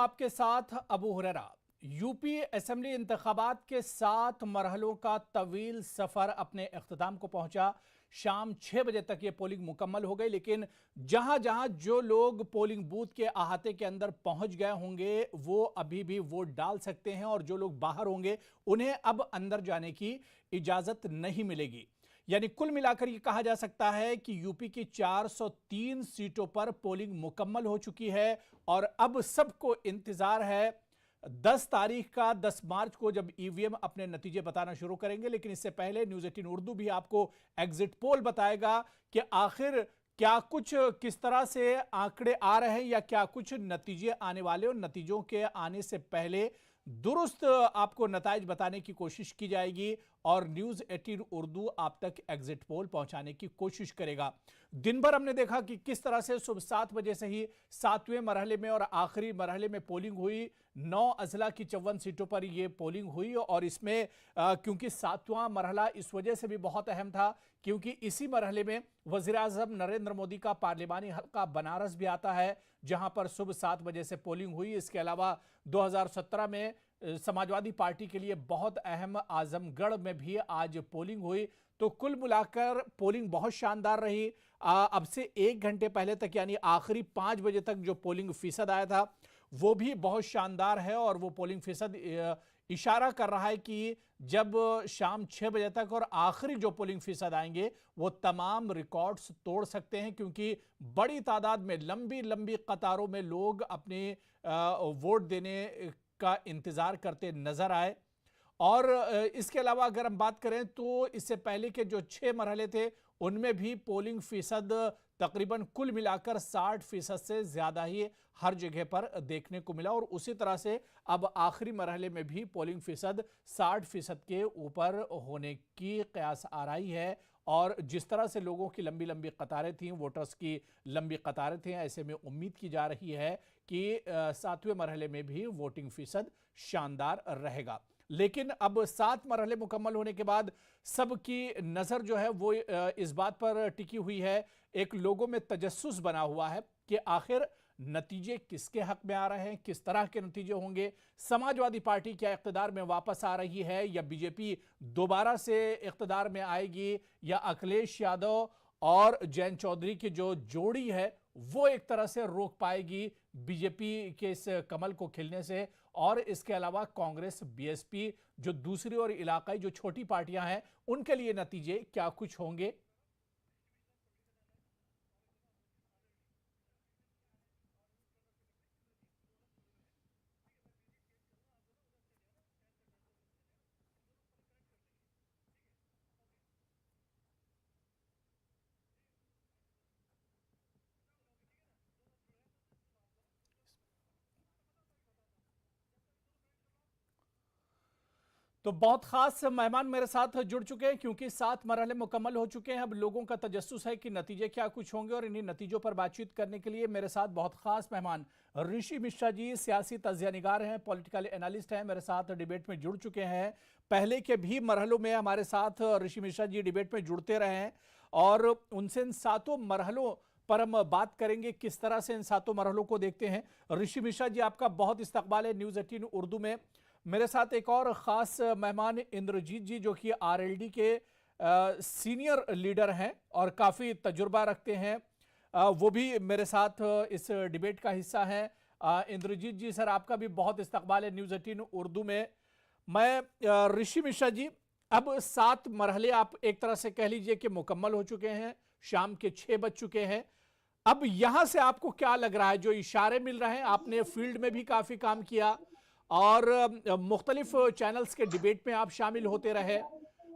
आपके साथ Abu Huraira. UP assembly इंतखाबात के 7 मरहलों का तवील सफर अपने इख्तिताम को पहुंचा। शाम 6 बजे तक ये पोलिंग मुकम्मल हो गई, लेकिन जहां जहां जो लोग पोलिंग बूथ के अहाते के अंदर पहुंच गए होंगे वो अभी भी वोट डाल सकते हैं, और जो लोग बाहर होंगे उन्हें अब अंदर जाने की इजाजत नहीं मिलेगी। यानी कुल मिलाकर यह कहा जा सकता है कि यूपी की 403 सीटों पर पोलिंग मुकम्मल हो चुकी है, और अब सबको इंतजार है 10 तारीख का, 10 मार्च को, जब ईवीएम अपने नतीजे बताना शुरू करेंगे। लेकिन इससे पहले न्यूज़ 18 उर्दू भी आपको एग्जिट पोल बताएगा कि आखिर क्या कुछ, किस तरह से आंकड़े आ रहे हैं, या क्या कुछ नतीजे आने वाले, और नतीजों के आने से पहले दुरुस्त आपको नताइज बताने की कोशिश की जाएगी, और न्यूज़ 18 उर्दू आप तक एग्जिट पोल पहुंचाने की कोशिश करेगा। दिन भर हमने देखा कि किस तरह से सुबह 7 बजे से ही 7वें मरहले में और आखिरी मरहले में पोलिंग हुई। 9 अजला की 54 सीटों पर यह पोलिंग हुई, और इसमें क्योंकि 7वां मरहला इस वजह से भी बहुत अहम था क्योंकि इसी मरहले में वज़ीर आज़म नरेंद्र मोदी का पार्लिमानी हल्का बनारस भी आता है, जहां पर सुबह 7 बजे से पोलिंग हुई। इसके अलावा 2017 में समाजवादी पार्टी के लिए बहुत अहम आजमगढ़ में भी आज पोलिंग हुई। तो कुल मिलाकर पोलिंग बहुत शानदार रही। अब से 1 घंटे पहले तक, यानी आखिरी 5 बजे तक जो पोलिंग फीसद आया था वो भी बहुत शानदार है, और वो पोलिंग फीसद इशारा कर रहा है कि जब शाम 6 बजे तक और आखिरी जो पोलिंग फीसद आएंगे वो तमाम रिकॉर्ड्स तोड़ सकते हैं, क्योंकि बड़ी तादाद में लंबी लंबी कतारों में लोग अपने वोट देने का इंतजार करते नजर आए। और इसके अलावा अगर हम बात करें तो इससे पहले के जो 6 मरहले थे उनमें भी पोलिंग फीसद तकरीबन कुल मिलाकर 60% से ज्यादा ही हर जगह पर देखने को मिला, और उसी तरह से अब आखिरी मरहले में भी पोलिंग फीसद 60% के ऊपर होने की कयास आ रही है। और जिस तरह से लोगों की लंबी लंबी कतारें थीं, वोटर्स की लंबी कतारें थीं, ऐसे में उम्मीद की जा रही है कि 7वें मरहले में भी वोटिंग फीसद शानदार रहेगा। लेकिन अब 7 मरहले मुकम्मल होने के बाद सबकी नज़र जो है वो इस बात पर टिकी हुई है, एक लोगों में तजस्सुस बना हुआ है कि आखिर नतीजे किसके हक में आ रहे हैं, किस तरह के नतीजे होंगे। समाजवादी पार्टी क्या इक़्तिदार में वापस आ रही है, या बीजेपी दोबारा से इक़्तिदार में आएगी, या अखिलेश यादव और जयंत चौधरी की जो जोड़ी है वो एक तरह से रोक पाएगी बीजेपी के इस कमल को खिलने से। और इसके अलावा कांग्रेस, बीएसपी, जो दूसरी और इलाकाई जो छोटी पार्टियां हैं, उनके लिए नतीजे क्या कुछ होंगे। तो बहुत खास मेहमान मेरे साथ जुड़ चुके हैं, क्योंकि 7 मरहले मुकम्मल हो चुके हैं। अब लोगों का तजस्सुस है कि नतीजे क्या कुछ होंगे, और इन्हीं नतीजों पर बातचीत करने के लिए मेरे साथ बहुत खास मेहमान ऋषि मिश्रा जी, सियासी तज्जिया निगार हैं, पॉलिटिकल एनालिस्ट हैं, मेरे साथ डिबेट में जुड़ चुके हैं। पहले के भी मरहलों में हमारे साथ ऋषि मिश्रा जी डिबेट में जुड़ते रहे हैं, और उनसे इन 7 मरहलों पर हम बात करेंगे, किस तरह से इन 7 मरहलों को देखते हैं। ऋषि मिश्रा जी, आपका बहुत इस्तकबाल है न्यूज़ 18 उर्दू में। मेरे साथ एक और ख़ास मेहमान इंद्रजीत जी, जो कि आरएलडी के सीनियर लीडर हैं और काफ़ी तजुर्बा रखते हैं, वो भी मेरे साथ इस डिबेट का हिस्सा हैं। इंद्रजीत जी सर, आपका भी बहुत इस्तकबाल है न्यूज़ 18 उर्दू में। मैं ऋषि मिश्रा जी, अब 7 मरहले आप एक तरह से कह लीजिए कि मुकम्मल हो चुके हैं, शाम के 6 बज चुके हैं। अब यहां से आपको क्या लग रहा है, जो इशारे मिल रहे हैं, आपने फील्ड में भी काफ़ी काम किया और मुख्तलिफ चैनल्स के डिबेट में आप शामिल होते रहे,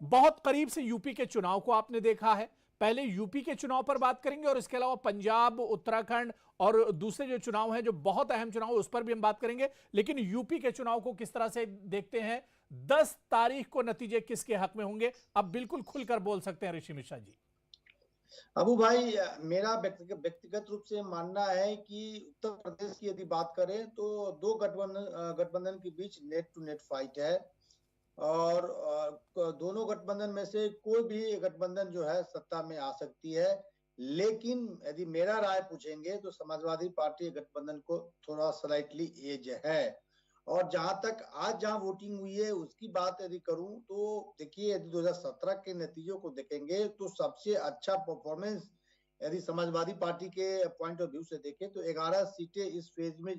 बहुत करीब से यूपी के चुनाव को आपने देखा है। पहले यूपी के चुनाव पर बात करेंगे, और इसके अलावा पंजाब, उत्तराखंड और दूसरे जो चुनाव हैं, जो बहुत अहम चुनाव है, उस पर भी हम बात करेंगे। लेकिन यूपी के चुनाव को किस तरह से देखते हैं, 10 तारीख को नतीजे किसके हक में होंगे, अब बिल्कुल खुलकर बोल सकते हैं ऋषि मिश्रा जी। अबू भाई, मेरा व्यक्तिगत रूप से मानना है कि उत्तर प्रदेश की यदि बात करें तो दो गठबंधन के बीच नेट टू नेट फाइट है, और दोनों गठबंधन में से कोई भी गठबंधन जो है सत्ता में आ सकती है। लेकिन यदि मेरा राय पूछेंगे तो समाजवादी पार्टी गठबंधन को थोड़ा स्लाइटली एज है। और जहां तक आज जहां वोटिंग हुई है उसकी बात यदि करूं तो देखिए, यदि 2017 के नतीजों को देखेंगे तो सबसे अच्छा परफॉर्मेंस यदि समाजवादी पार्टी के पॉइंट ऑफ व्यू से देखें तो 11 सीटें इस फेज में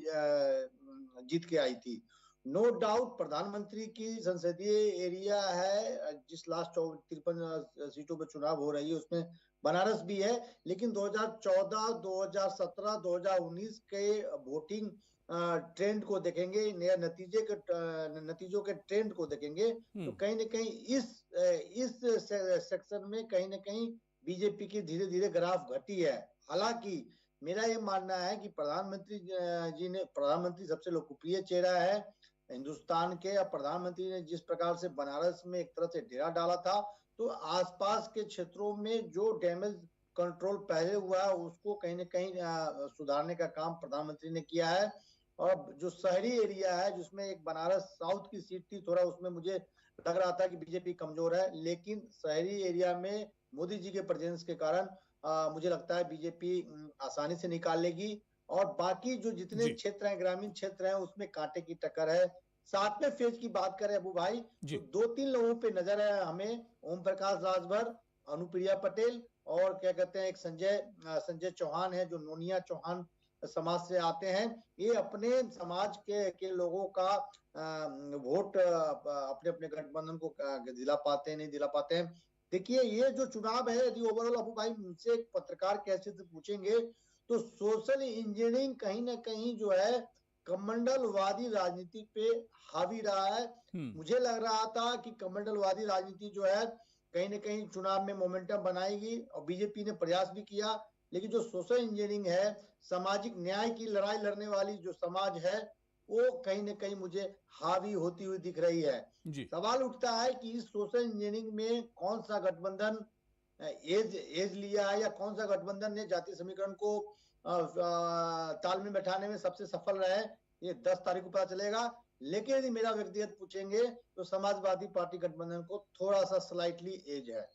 जीत के आई थी। नो डाउट प्रधानमंत्री की संसदीय एरिया है, जिस लास्ट 53 सीटों पर चुनाव हो रही है उसमें बनारस भी है, लेकिन 2014, 2017, 2019 के वोटिंग ट्रेंड को देखेंगे, नया नतीजों के ट्रेंड को देखेंगे तो कहीं ना कहीं इस सेक्शन में कहीं ना कहीं बीजेपी की धीरे धीरे ग्राफ घटी है। हालांकि मेरा ये मानना है कि प्रधानमंत्री सबसे लोकप्रिय चेहरा है हिंदुस्तान के। और प्रधानमंत्री ने जिस प्रकार से बनारस में एक तरह से डेरा डाला था, तो आसपास के क्षेत्रों में जो डैमेज कंट्रोल पहले हुआ है उसको कहीं ना कहीं सुधारने का काम प्रधानमंत्री ने किया है। और जो शहरी एरिया है जिसमें एक बनारस साउथ की सीट थी, थोड़ा उसमें मुझे लग रहा था कि बीजेपी कमजोर है, लेकिन शहरी एरिया में मोदी जी के प्रेजेंस के कारण मुझे लगता है बीजेपी आसानी से निकाल लेगी। और बाकी जो जितने क्षेत्र हैं, ग्रामीण क्षेत्र हैं, उसमें कांटे की टक्कर है। सातवें फेज की बात करें अबू भाई तो 2-3 लोगों पे नजर है हमें, ओम प्रकाश राजभर, अनुप्रिया पटेल और क्या कहते हैं एक संजय चौहान है जो नोनिया चौहान समाज से आते हैं। ये अपने समाज के लोगों का वोट अपने अपने गठबंधन को दिला पाते हैं, नहीं दिला पाते हैं। देखिए, ये जो चुनाव है यदि ओवरऑल अबू भाई मुझसे एक पत्रकार के हैसियत से पूछेंगे तो सोशल इंजीनियरिंग कहीं ना कहीं जो है कमंडलवादी राजनीति पे हावी रहा है। मुझे लग रहा था कि कमंडलवादी राजनीति जो है कहीं ना कहीं चुनाव में मोमेंटम बनाएगी और बीजेपी ने प्रयास भी किया, लेकिन जो सोशल इंजीनियरिंग है, सामाजिक न्याय की लड़ाई लड़ने वाली जो समाज है, वो कहीं ना कहीं मुझे हावी होती हुई दिख रही है। सवाल उठता है कि इस सोशल इंजीनियरिंग में कौन सा गठबंधन एज लिया है या कौन सा गठबंधन ने जातीय समीकरण को ताल में बैठाने में सबसे सफल रहा है, ये 10 तारीख को पता चलेगा। लेकिन यदि मेरा व्यक्तिगत पूछेंगे तो समाजवादी पार्टी गठबंधन को थोड़ा सा स्लाइटली एज है।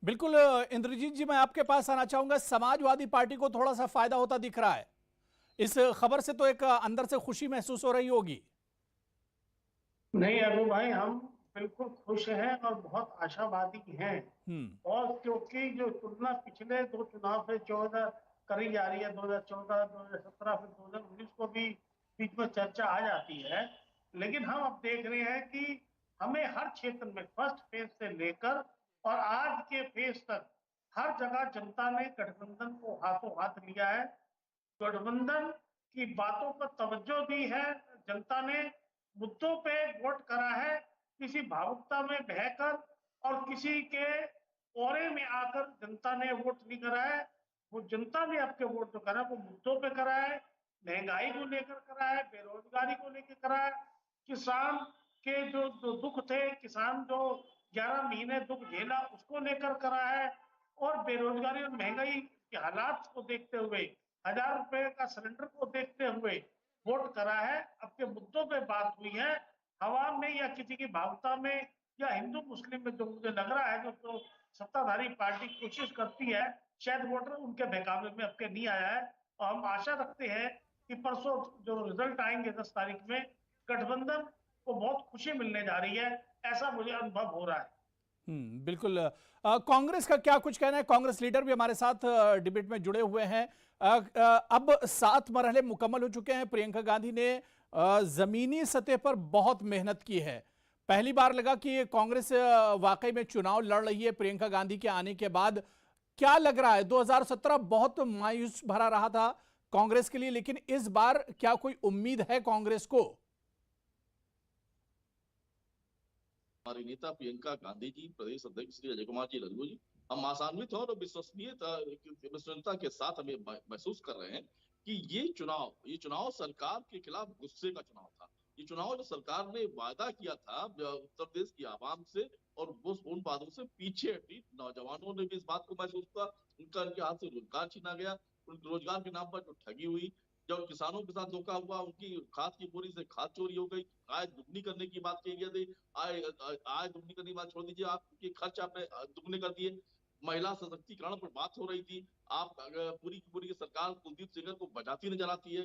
बिल्कुल इंद्रजीत जी, मैं आपके पास आना चाहूंगा। समाजवादी पार्टी को थोड़ा सा फायदा होता दिख रहा है, इस खबर से तो एक अंदर से खुशी महसूस हो रही होगी। नहीं अबू भाई, हम बिल्कुल खुश हैं और बहुत आशावादी हैं। और क्योंकि जो तुलना पिछले दो चुनाव से 14 करी जा रही है, 2014, 2017, फिर 2019 को भी बीच में चर्चा आ जाती है, लेकिन हम अब देख रहे हैं कि हमें हर क्षेत्र में फर्स्ट फेज से लेकर और आज के फेज तक हर जगह जनता ने गठबंधन को हाथों हाथ लिया है। गठबंधन की बातों पर तवज्जो दी है जनता ने, मुद्दों पे वोट करा है, किसी भावुकता में बहकर और किसी के कोरे में आकर जनता ने वोट नहीं करा है। वो जनता ने आपके वोट जो करा वो मुद्दों पे करा है, महंगाई को लेकर करा है, बेरोजगारी को लेकर करा है, किसान के जो दुख थे, किसान जो 11 महीने दुख झेला उसको लेकर करा है, और बेरोजगारी और महंगाई के हालात को देखते हुए 1000 रुपए का सिलेंडर को देखते हुए वोट करा है। अब के मुद्दों पे बात हुई है, हवा में या किसी की भावुकता में या हिंदू मुस्लिम में जो मुझे लग रहा है जो सत्ताधारी पार्टी कोशिश करती है, शायद वोटर उनके बहकावे में अब के नहीं आया है। और हम आशा रखते हैं कि परसों जो रिजल्ट आएंगे 10 तारीख में, गठबंधन को बहुत खुशी मिलने जा रही है, ऐसा मुझे अनुभव हो रहा है। बिल्कुल। कांग्रेस का क्या कुछ कहना है? कांग्रेस लीडर भी हमारे साथ डिबेट में जुड़े हुए हैं। अब 7 मरहले मुकम्मल हो चुके हैं। प्रियंका गांधी ने जमीनी सतह पर बहुत मेहनत की है। पहली बार लगा कि कांग्रेस वाकई में चुनाव लड़ रही है प्रियंका गांधी के आने के बाद। क्या लग रहा है? 2017 बहुत मायूस भरा रहा था कांग्रेस के लिए, लेकिन इस बार क्या कोई उम्मीद है कांग्रेस को? हमारी नेता प्रियंका गांधी जी, प्रदेश अध्यक्ष श्री अजय कुमार जी लल्लू जी, हम आशान्वित और विश्वसनीयता के साथ हमें महसूस कर रहे हैं कि ये चुनाव सरकार के खिलाफ गुस्से का चुनाव था। ये चुनाव जो सरकार ने वादा किया था उत्तर प्रदेश की आवाम से और वो उन बातों से पीछे हटी। नौजवानों ने भी इस बात को महसूस किया, उनके हाथ से रोजगार छीना गया, उनके रोजगार के नाम पर जो ठगी हुई, जब किसानों के साथ धोखा हुआ, उनकी खाद की बोरी से खाद चोरी हो गई, आय दुगनी करने की बात कही गई थी, आय दुगनी करने की बात छोड़ दीजिए, आपके खर्च आपने दुगने कर दिए। महिला सशक्तिकरण पर बात हो रही थी। आप पूरी की पूरी सरकार कुलदीप सेंगर को बचाती नजर आती है,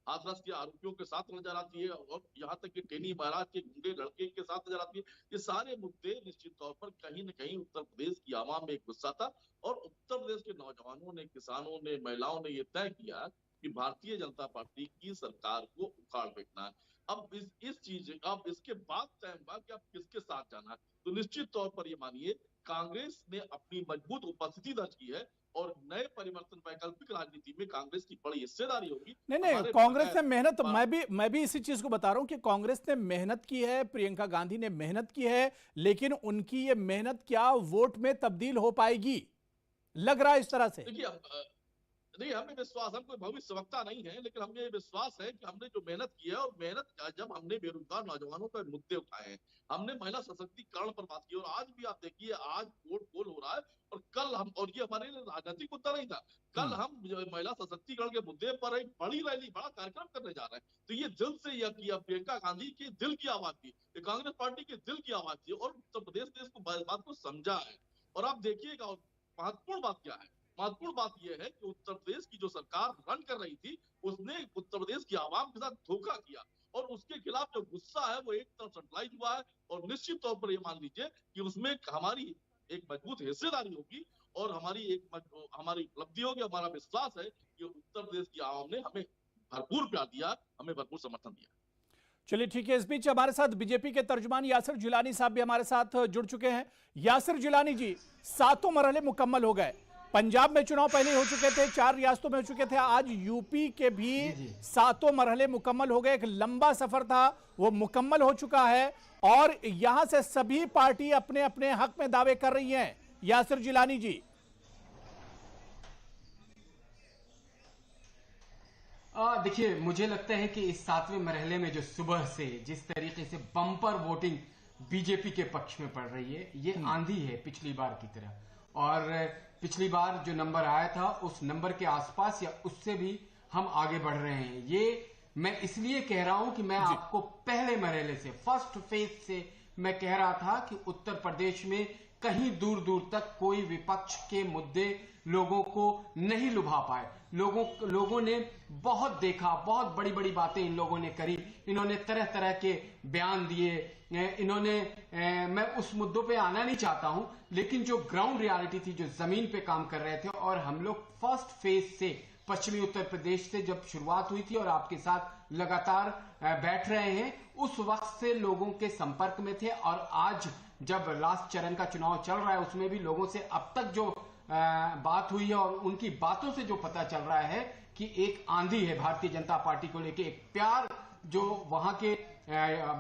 हाथरस के आरोपियों के साथ नजर आती है, और यहाँ तक कि टेनी महाराज के गुंडे लड़के के साथ नजर आती है। ये सारे मुद्दे निश्चित तौर पर कहीं न कहीं उत्तर प्रदेश की आवाम में एक गुस्सा था, और उत्तर प्रदेश के नौजवानों ने, किसानों ने, महिलाओं ने ये तय किया कि भारतीय जनता पार्टी की सरकार को उखाड़ फेंकना है। अब अब इसके बाद तय हुआ कि अब किसके साथ जाना है। तो निश्चित तौर पर ये मानिए कांग्रेस ने अपनी मजबूत उपस्थिति दर्ज की है, और नए परिवर्तन वैकल्पिक राजनीति में कांग्रेस की बड़ी हिस्सेदारी होगी। नहीं, कांग्रेस ने मेहनत, मैं भी इसी चीज को बता रहा हूं कि कांग्रेस ने मेहनत की है, प्रियंका गांधी ने मेहनत की है, लेकिन उनकी ये मेहनत क्या वोट में तब्दील हो पाएगी, लग रहा है इस तरह से। देखिए, नहीं, हमें विश्वास, हम कोई भविष्यवक्ता नहीं है, लेकिन हमें ये विश्वास है कि हमने जो मेहनत की है, और मेहनत जब हमने बेरोजगार नौजवानों पर मुद्दे उठाए हैं, हमने महिला सशक्तिकरण पर बात की, और आज भी आप देखिए आज वोट पोल हो रहा है, और कल हम, और ये हमारे लिए राजनीतिक मुद्दा नहीं था, कल हम महिला सशक्तिकरण के मुद्दे पर एक बड़ी रैली, बड़ा कार्यक्रम करने जा रहे हैं। तो ये दिल से यह किया, प्रियंका गांधी की दिल की आवाज थी, कांग्रेस पार्टी की दिल की आवाज थी, और उत्तर प्रदेश ने इसको बात को समझा है। और आप देखिएगा महत्वपूर्ण बात क्या है, महत्वपूर्ण बात यह है कि उत्तर प्रदेश की जो सरकार रन कर रही थी, उसने उत्तर प्रदेश की आवाम के साथ धोखा किया, और उसके खिलाफ जो गुस्सा है वो एक तरफ सेंट्रलाइज हुआ है, और निश्चित तौर पर ये मान लीजिए कि उसमें हमारी एक मजबूत हिस्सेदारी होगी, और हमारी उपलब्धि होगी। हमारा विश्वास है कि उत्तर प्रदेश की आवाम ने हमें भरपूर प्यार दिया, हमें भरपूर समर्थन दिया। चलिए ठीक है, इस बीच हमारे साथ बीजेपी के तर्जुमान यासिर जिलानी साहब भी हमारे साथ जुड़ चुके हैं। यासिर जिलानी जी, 7 मरहले मुकम्मल हो गए, पंजाब में चुनाव पहले हो चुके थे, 4 रियासतों में हो चुके थे, आज यूपी के भी 7 मरहले मुकम्मल हो गए। एक लंबा सफर था, वो मुकम्मल हो चुका है, और यहां से सभी पार्टी अपने अपने हक में दावे कर रही हैं। यासिर जिलानी जी, देखिए, मुझे लगता है कि इस 7वें मरहले में जो सुबह से जिस तरीके से बम्पर वोटिंग बीजेपी के पक्ष में पड़ रही है, ये आंधी है पिछली बार की तरह, और पिछली बार जो नंबर आया था उस नंबर के आसपास या उससे भी हम आगे बढ़ रहे हैं। ये मैं इसलिए कह रहा हूं कि मैं आपको पहले मरहले से, फर्स्ट फेज से मैं कह रहा था कि उत्तर प्रदेश में कहीं दूर दूर तक कोई विपक्ष के मुद्दे लोगों को नहीं लुभा पाए। लोगों ने बहुत देखा, बहुत बड़ी बड़ी बातें इन लोगों ने करी, इन्होंने तरह तरह के बयान दिए, मैं उस मुद्दों पे आना नहीं चाहता हूं, लेकिन जो ग्राउंड रियलिटी थी, जो जमीन पे काम कर रहे थे, और हम लोग फर्स्ट फेज से पश्चिमी उत्तर प्रदेश से जब शुरुआत हुई थी और आपके साथ लगातार बैठ रहे हैं, उस वक्त से लोगों के संपर्क में थे, और आज जब लास्ट चरण का चुनाव चल रहा है उसमें भी लोगों से अब तक जो बात हुई है और उनकी बातों से जो पता चल रहा है कि एक आंधी है भारतीय जनता पार्टी को लेके, एक प्यार जो वहां के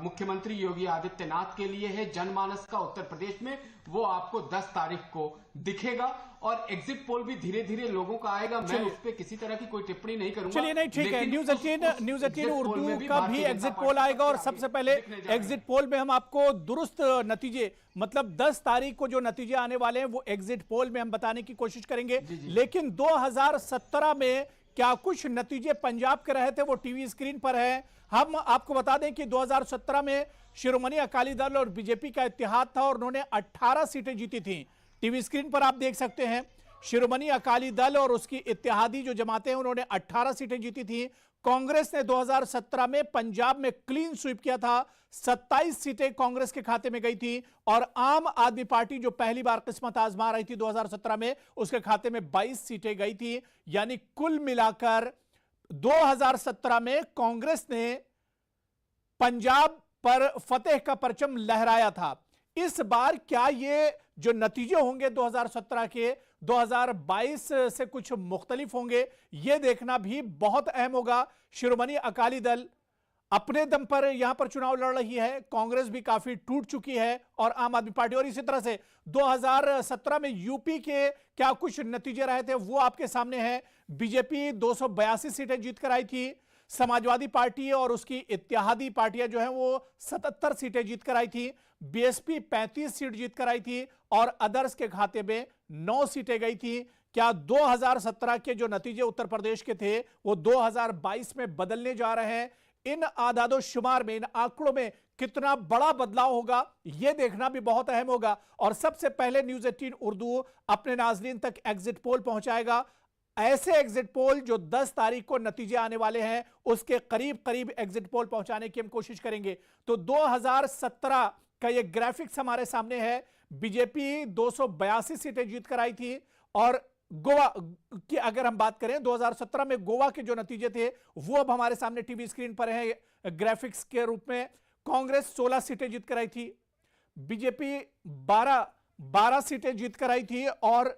मुख्यमंत्री योगी आदित्यनाथ के लिए है जनमानस का उत्तर प्रदेश में, वो आपको 10 तारीख को दिखेगा, और एग्जिट पोल भी धीरे धीरे लोगों का आएगा। मैं उस पर किसी तरह की कोई टिप्पणी नहीं करूंगा। चलिए, नहीं, ठीक है, न्यूज़ 18 उर्दू का भी एग्जिट पोल आएगा, और सबसे पहले एग्जिट पोल में हम आपको दुरुस्त नतीजे, मतलब 10 तारीख को जो नतीजे आने वाले हैं वो एग्जिट पोल में हम बताने की कोशिश करेंगे। लेकिन 2017 में क्या कुछ नतीजे पंजाब के रहे थे वो टीवी स्क्रीन पर है। हम आपको बता दें कि 2017 में शिरोमणि अकाली दल और बीजेपी का इत्तेहाद था, और उन्होंने 18 सीटें जीती थी। टीवी स्क्रीन पर आप देख सकते हैं, शिरोमणि अकाली दल और उसकी इत्तेहादी जो जमातें हैं उन्होंने 18 सीटें जीती थी। कांग्रेस ने 2017 में पंजाब में क्लीन स्वीप किया था, 27 सीटें कांग्रेस के खाते में गई थी, और आम आदमी पार्टी जो पहली बार किस्मत आजमा रही थी 2017 में, उसके खाते में 22 सीटें गई थी। यानी कुल मिलाकर 2017 में कांग्रेस ने पंजाब पर फतेह का परचम लहराया था। इस बार क्या ये जो नतीजे होंगे 2017 के 2022 से कुछ मुख्तलिफ होंगे, यह देखना भी बहुत अहम होगा। शिरोमणि अकाली दल अपने दम पर यहां पर चुनाव लड़ रही है, कांग्रेस भी काफी टूट चुकी है, और आम आदमी पार्टी, और इसी तरह से 2017 में यूपी के क्या कुछ नतीजे रहे थे वो आपके सामने हैं। बीजेपी 282 सीटें जीत कर आई थी, समाजवादी पार्टी और उसकी इत्तेहादी पार्टियां जो हैं वो 77 सीटें जीत कर आई थी, बीएसपी 35 सीट जीत कर आई थी, और अदर्स के खाते में 9 सीटें गई थी। क्या 2017 के जो नतीजे उत्तर प्रदेश के थे वो 2022 में बदलने जा रहे हैं? इन आदादो शुमार में, इन आंकड़ों में कितना बड़ा बदलाव होगा यह देखना भी बहुत अहम होगा। और सबसे पहले न्यूज 18 उर्दू अपने नाजरीन तक एग्जिट पोल पहुंचाएगा, ऐसे एग्जिट पोल जो 10 तारीख को नतीजे आने वाले हैं उसके करीब करीब एग्जिट पोल पहुंचाने की हम कोशिश करेंगे। तो 2017 का यह ग्राफिक्स हमारे सामने है। बीजेपी 282 सीटें जीत कर आई थी और गोवा की अगर हम बात करें 2017 में गोवा के जो नतीजे थे वो अब हमारे सामने टीवी स्क्रीन पर हैं ग्राफिक्स के रूप में। कांग्रेस 16 सीटें जीत कर आई थी, बीजेपी 12 सीटें जीत कर आई थी और